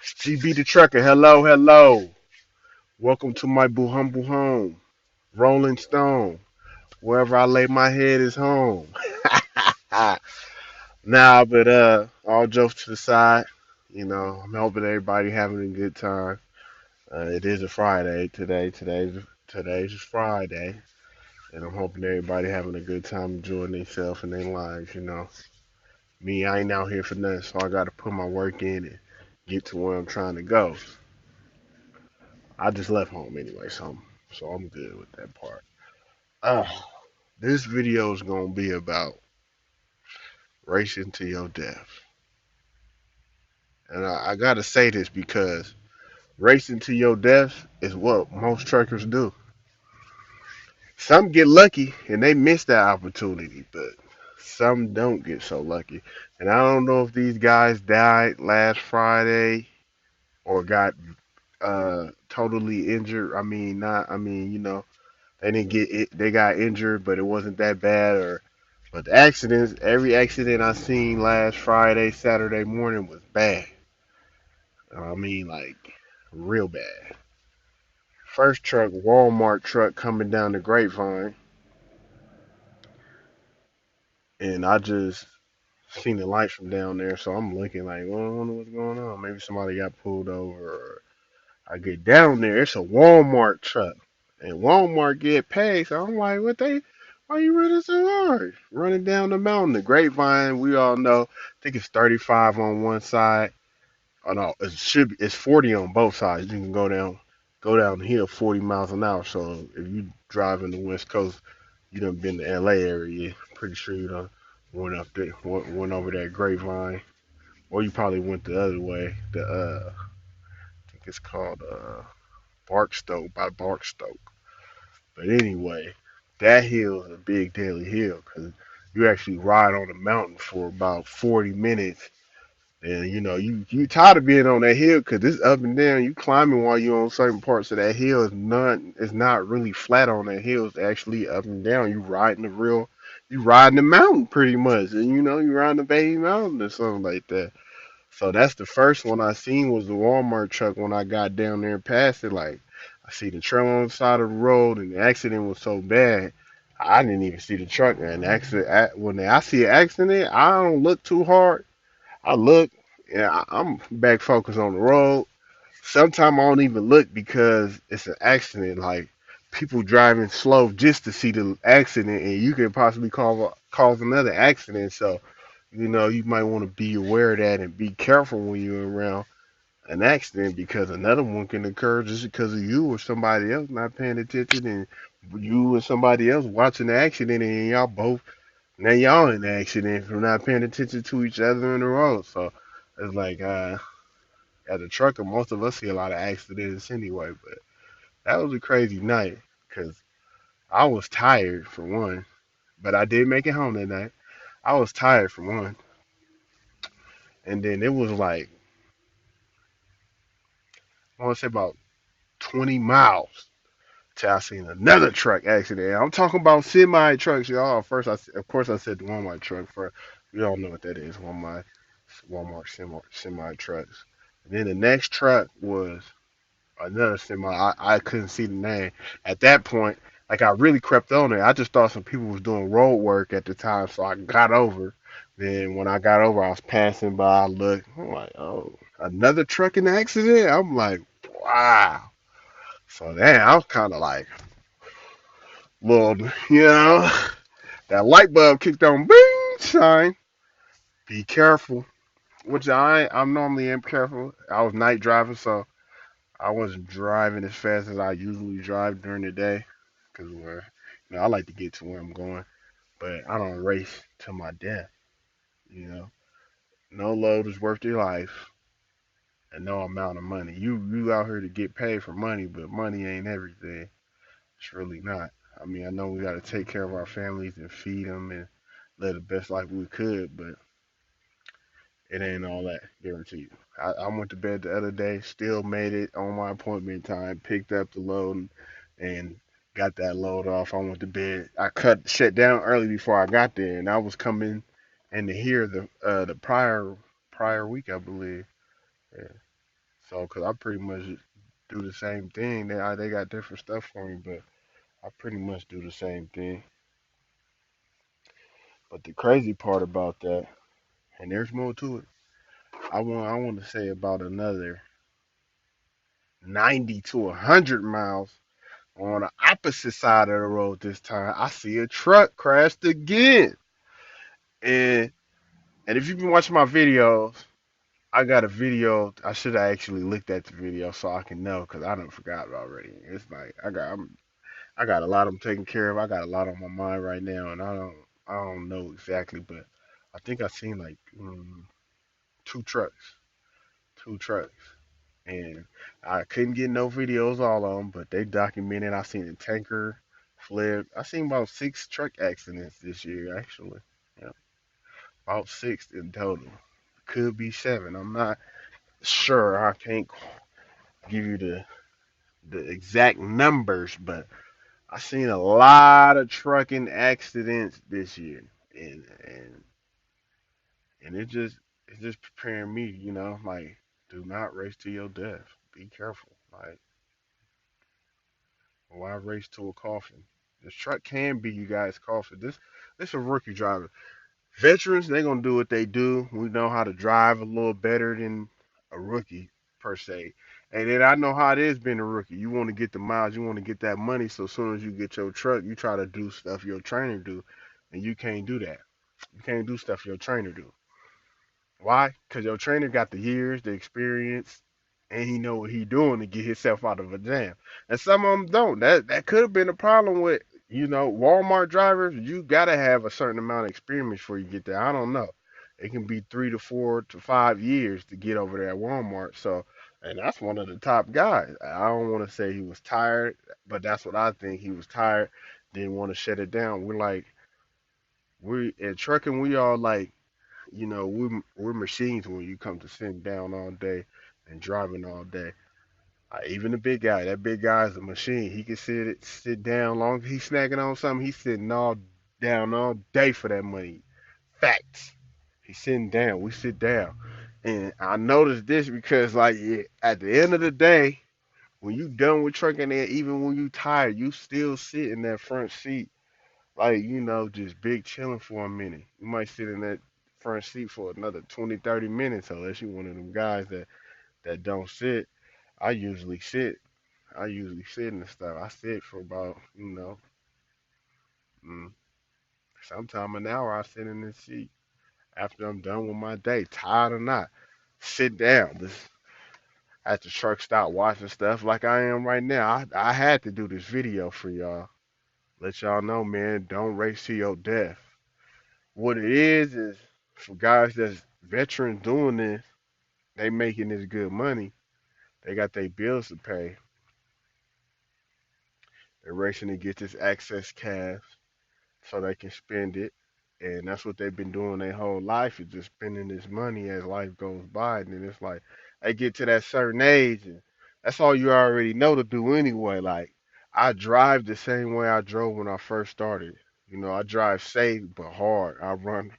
GB the trucker, hello, hello. Welcome to my boo humble home. Rolling Stone. Wherever I lay my head is home. Nah, but all jokes to the side. I'm hoping everybody having a good time. It is a Friday today. Today's Friday, and I'm hoping everybody having a good time enjoying themselves and their lives. Me, I ain't out here for nothing, so I got to put my work in and get to where I'm trying to go. I just left home anyway, so I'm good with that part. Uh, this video is gonna be about racing to your death, and I gotta say this because racing to your death is what most truckers do. Some get lucky and they miss that opportunity, but some don't get so lucky. And I don't know if these guys died last Friday or got totally injured. I mean, not. I mean, they didn't get it. They got injured, but it wasn't that bad. But the accidents, every accident I seen last Friday, Saturday morning was bad. I mean, like real bad. First truck, Walmart truck coming down the Grapevine, and I just seen the lights from down there, so I'm looking like, well, I wonder what's going on. Maybe somebody got pulled over. Or I get down there, it's a Walmart truck, and Walmart get paid. So I'm like, why you running so hard? Running down the mountain, the Grapevine. We all know. I think it's 35 on one side. Oh no, it's 40 on both sides. You can go down the hill 40 miles an hour. So if you drive in the West Coast, you done been to LA area. Pretty sure you done went up there, went over that Grapevine, or you probably went the other way. I think it's called Barkstoke by Barkstoke. But anyway, that hill is a big daily hill because you actually ride on the mountain for about 40 minutes. And you tired of being on that hill because it's up and down. You climbing while you're on certain parts of that hill is not really flat on that hill. It's actually up and down. You riding the mountain pretty much, and you riding the baby mountain or something like that. So that's the first one I seen was the Walmart truck when I got down there and passed it. Like I see the trailer on the side of the road, and the accident was so bad, I didn't even see the truck. And the accident, when I see an accident, I don't look too hard. I look, yeah, I'm back focused on the road. Sometimes I don't even look because it's an accident. Like people driving slow just to see the accident, and you can possibly cause another accident. So you might want to be aware of that and be careful when you're around an accident because another one can occur just because of you or somebody else not paying attention and you and somebody else watching the accident and y'all in the accident from not paying attention to each other in the road. So it's like as a trucker, most of us see a lot of accidents anyway. But that was a crazy night because I was tired for one, but I did make it home that night. I was tired for one, and then it was like I want to say about 20 miles till I seen another truck accident. I'm talking about semi trucks, y'all. First, of course I said the Walmart truck. For we all know what that is. Walmart semi trucks. And then the next truck was another semi. I couldn't see the name at that point. Like I really crept on it. I just thought some people was doing road work at the time, so I got over. Then when I got over, I was passing by. I looked. I'm like, oh, another truck in the accident. I'm like, wow. So then I was kind of like, well, that light bulb kicked on, bing, shine. Be careful. Which I'm normally am careful. I was night driving, so I wasn't driving as fast as I usually drive during the day, cause I like to get to where I'm going, but I don't race to my death. You know, no load is worth your life, and no amount of money. You out here to get paid for money, but money ain't everything. It's really not. I mean, I know we got to take care of our families and feed them and live the best life we could, but it ain't all that guaranteed. I went to bed the other day, still made it on my appointment time, picked up the load and got that load off. I went to bed. I shut down early before I got there, and I was coming in to hear the prior week, I believe. Yeah. So, cause I pretty much do the same thing. They got different stuff for me, but I pretty much do the same thing. But the crazy part about that, and there's more to it. I want to say about another 90 to 100 miles on the opposite side of the road this time. I see a truck crashed again, and and if you've been watching my videos, I got a video. I should have actually looked at the video so I can know because I don't forgot it already. It's like I got a lot I'm taking care of. I got a lot on my mind right now, and I don't know exactly, but I think I seen like two trucks, two trucks, and I couldn't get no videos all of them, but they documented. I seen a tanker flip. I seen about 6 truck accidents this year actually. Yeah, about 6 in total. Could be 7. I'm not sure. I can't give you the exact numbers, but I seen a lot of trucking accidents this year, and and it's just preparing me, like do not race to your death. Be careful. Like why race to a coffin? This truck can be you guys' coffin. This a rookie driver. Veterans, they gonna do what they do. We know how to drive a little better than a rookie per se. And then I know how it is being a rookie. You want to get the miles, you want to get that money. So as soon as you get your truck, you try to do stuff your trainer do, and you can't do that. You can't do stuff your trainer do. Why? Because your trainer got the years, the experience, and he know what he doing to get himself out of a jam. And some of them don't. That could have been a problem with Walmart drivers. You gotta have a certain amount of experience before you get there. I don't know. It can be 3 to 4 to 5 years to get over there at Walmart. So, and that's one of the top guys. I don't want to say he was tired, but that's what I think. He was tired, didn't want to shut it down. We in trucking, we all like we're machines when you come to sitting down all day and driving all day. Even the big guy, that big guy is a machine. He can sit down long as he's snacking on something. He's sitting all down all day for that money. Facts. He's sitting down. We sit down, and I noticed this because at the end of the day, when you done with trucking, there, even when you tired, you still sit in that front seat just big chilling for a minute. You might sit in that front seat for another 20, 30 minutes unless you one of them guys that don't sit. I usually sit. I usually sit and stuff. I sit for about, mm, sometime an hour. I sit in this seat after I'm done with my day, tired or not. Sit down. Just at the truck stop watching stuff like I am right now. I had to do this video for y'all. Let y'all know, man, don't race to your death. What it is for guys that's veterans doing this, they making this good money. They got their bills to pay. They're racing to get this access cash so they can spend it. And that's what they've been doing their whole life is just spending this money as life goes by. And then it's like they get to that certain age and that's all you already know to do anyway. Like I drive the same way I drove when I first started. I drive safe but hard. I run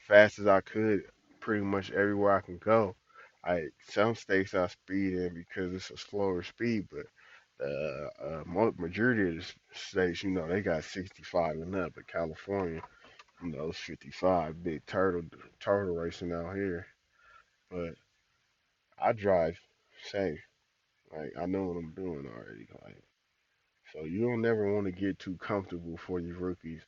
fast as I could pretty much everywhere I can go. Some states I speed in because it's a slower speed, but majority of the states, they got 65 and up. But California, it's 55. Big turtle racing out here. But I drive safe. Like I know what I'm doing already. Like so, you don't never want to get too comfortable for your rookies.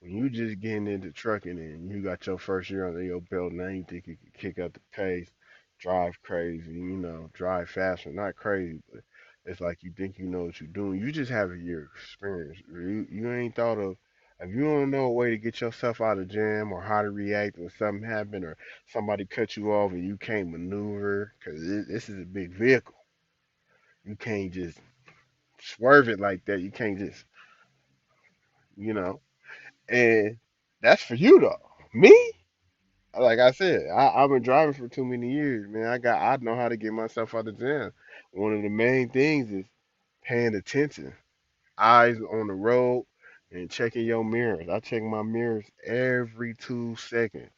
When you just getting into trucking and you got your first year under your belt, now you think you can kick up the pace, drive crazy, drive faster. Not crazy, but it's like you think you know what you're doing. You just have a year experience. You ain't thought of if you don't know a way to get yourself out of jam or how to react when something happened or somebody cut you off and you can't maneuver because this is a big vehicle. You can't just swerve it like that. You can't just you know. And that's for you though. Me, like I said, I've been driving for too many years, man. I know how to get myself out of jam. One of the main things is paying attention, eyes on the road, and checking your mirrors. I check my mirrors every 2 seconds.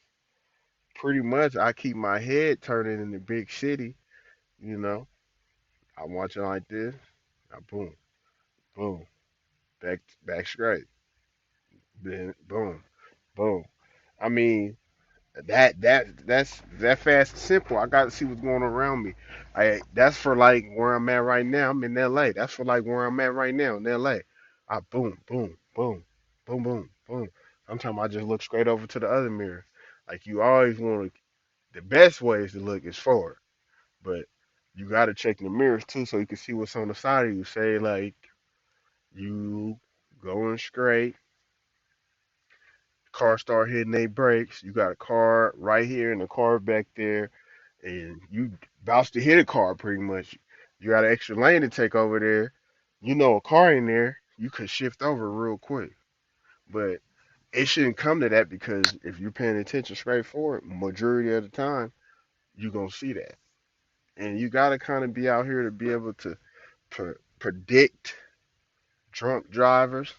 Pretty much, I keep my head turning in the big city, you know. I'm watching like this. Now boom, boom, back straight. Then boom, boom. I mean, that's that fast and simple. I got to see what's going on around me. That's for like where I'm at right now. I'm in L.A. That's for like where I'm at right now in L.A. I boom, boom, boom, boom, boom, boom. Sometimes I just look straight over to the other mirror. Like you always want to. The best ways to look is forward, but you got to check the mirrors too so you can see what's on the side of you. Say like you going straight, car start hitting their brakes. You got a car right here and a car back there, and you about to hit a car pretty much. You got an extra lane to take over there. You know a car in there, you could shift over real quick. But it shouldn't come to that because if you're paying attention straight forward, majority of the time, you're gonna see that. And you gotta kind of be out here to be able to predict drunk drivers,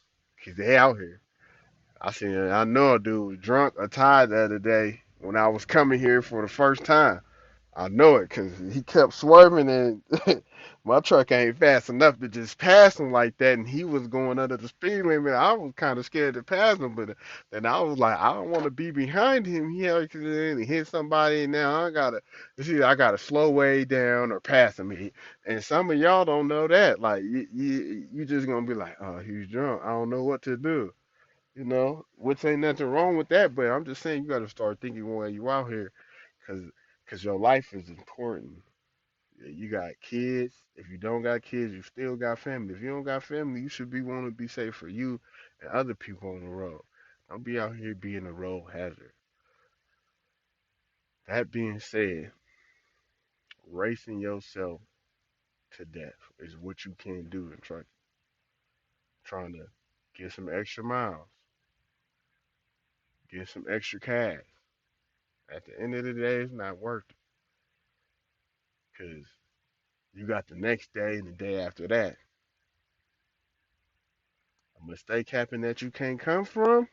cause they out here. I know a dude was drunk or tired the other day when I was coming here for the first time. I know it because he kept swerving and my truck ain't fast enough to just pass him like that. And he was going under the speed limit. I was kind of scared to pass him, but then I was like, I don't want to be behind him. He had accident and hit somebody. And now I gotta slow way down or pass him. And some of y'all don't know that. Like you just gonna be like, oh, he's drunk. I don't know what to do. Which ain't nothing wrong with that. But I'm just saying you got to start thinking while you out here, cause your life is important. You got kids. If you don't got kids, you still got family. If you don't got family, you should be wanting to be safe for you and other people on the road. Don't be out here being a road hazard. That being said, racing yourself to death is what you can do in trucking. Trying to get some extra miles, get some extra cash. At the end of the day, it's not worth it because you got the next day and the day after that. A mistake happened that you can't come from,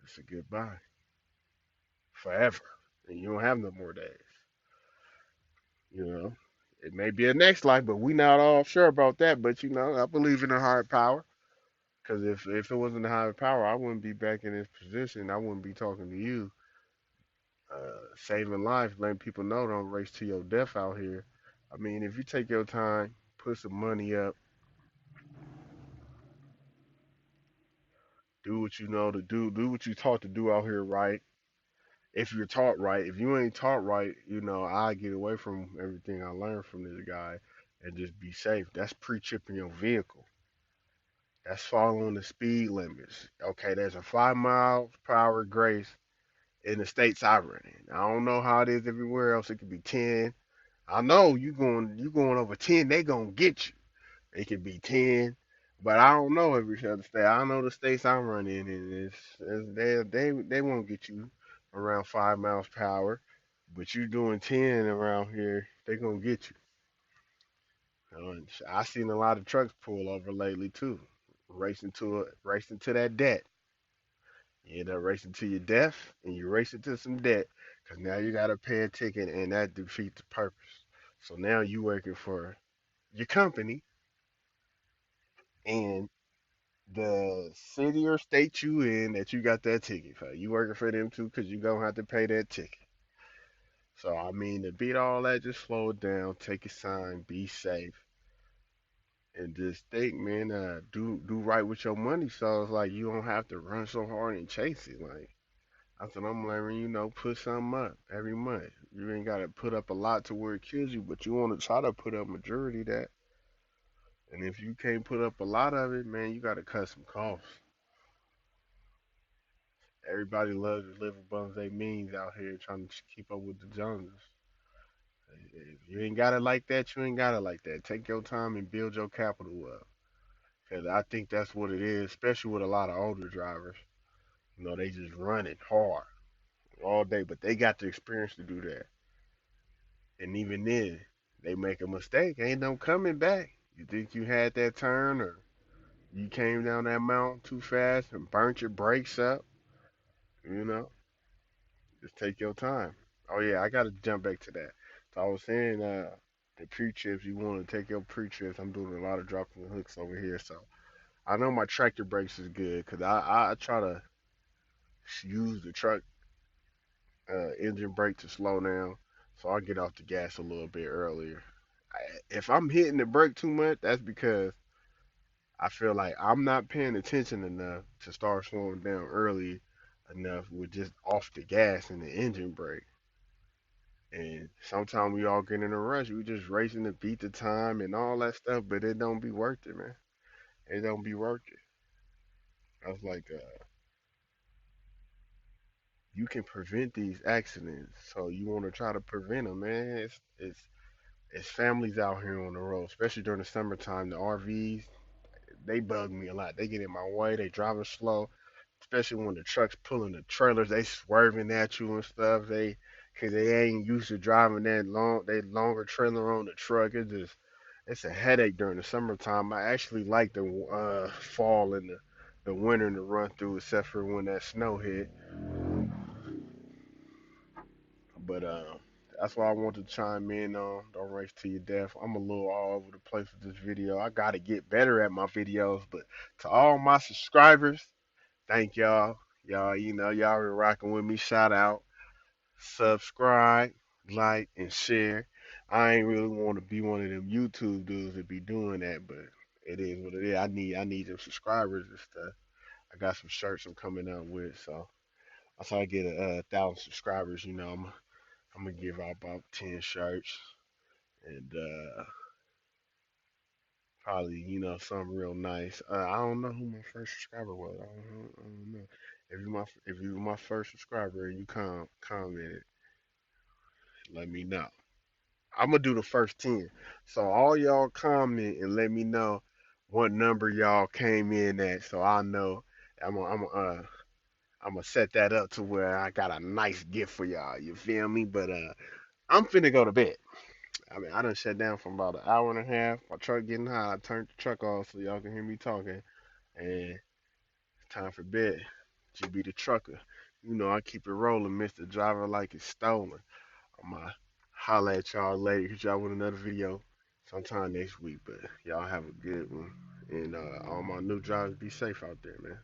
it's a goodbye forever. And you don't have no more days. You know, it may be a next life, but we not all sure about that. But I believe in a higher power. Because if it wasn't a higher power, I wouldn't be back in this position. I wouldn't be talking to you, saving lives, letting people know don't race to your death out here. I mean, if you take your time, put some money up, do what you know to do what you taught to do out here, right? If you're taught right. If you ain't taught right, I get away from everything I learned from this guy and just be safe. That's pre-chipping your vehicle. That's following the speed limits. Okay, there's a 5 miles per hour grace in the states I run in. I don't know how it is everywhere else. It could be 10. I know you going over 10, they gonna get you. It could be 10, but I don't know every other state. I know the states I'm running in they won't get you around 5 miles per hour, but you doing 10 around here, they gonna get you. And I seen a lot of trucks pull over lately too, racing to that debt. You end up racing to your death, and you racing to some debt, because now you gotta pay a ticket, and that defeats the purpose. So now you working for your company, and the city or state you in that you got that ticket for. You working for them too because you gonna have to pay that ticket. So I mean, to beat all that, just slow it down, take your time, be safe, and just think, man, do right with your money. So it's like you don't have to run so hard and chase it. Like that's what I'm learning. Put something up every month. You ain't gotta put up a lot to where it kills you, but you want to try to put up majority of that. And if you can't put up a lot of it, man, you gotta cut some costs. Everybody loves to live above their means out here trying to keep up with the Joneses. If you ain't got it like that, you ain't got it like that. Take your time and build your capital up. Because I think that's what it is, especially with a lot of older drivers. They just run it hard all day, but they got the experience to do that. And even then, they make a mistake. Ain't no coming back. You think you had that turn or you came down that mountain too fast and burnt your brakes up, you know? Just take your time. Oh yeah, I gotta jump back to that. So I was saying, The pre-trips, you want to take your pre-trips. I'm doing a lot of dropping the hooks over here, so I know my tractor brakes is good because I try to use the truck engine brake to slow down, so I get off the gas a little bit earlier. If I'm hitting the brake too much, that's because I feel like I'm not paying attention enough to start slowing down early enough with just off the gas and the engine brake. And sometimes we all get in a rush. We just racing to beat the time and all that stuff, but it don't be worth it, man. It don't be worth it. I was like, you can prevent these accidents, so you want to try to prevent them, man. It's families out here on the road, especially during the summertime. The RVs, they bug me a lot. They get in my way. They driving slow, especially when the trucks pulling the trailers. They swerving at you and stuff. Cause they ain't used to driving that long. They longer trailer on the truck. It's a headache during the summertime. I actually like the fall and the winter to run through, except for when that snow hit. But that's why I want to chime in on. Don't race to your death. I'm a little all over the place with this video. I gotta get better at my videos. But to all my subscribers, thank y'all. Y'all, y'all been rocking with me. Shout out, subscribe, like, and share. I ain't really want to be one of them YouTube dudes that be doing that, but it is what it is. I need them subscribers and stuff. I got some shirts I'm coming out with, so once I get a thousand subscribers, I'm gonna give out about 10 shirts and probably something real nice. I don't know who my first subscriber was. I don't know. If you my first subscriber and you commented, let me know. I'm gonna do the first 10. So all y'all comment and let me know what number y'all came in at, so I know. I'm gonna set that up to where I got a nice gift for y'all. You feel me? But I'm finna go to bed. I mean, I done shut down for about an hour and a half. My truck getting hot. I turned the truck off so y'all can hear me talking. And it's time for bed. GB the trucker. I keep it rolling, Mr. Driver, like it's stolen. I'ma holla at y'all later. Hit y'all with another video sometime next week. But y'all have a good one. And all my new drivers, be safe out there, man.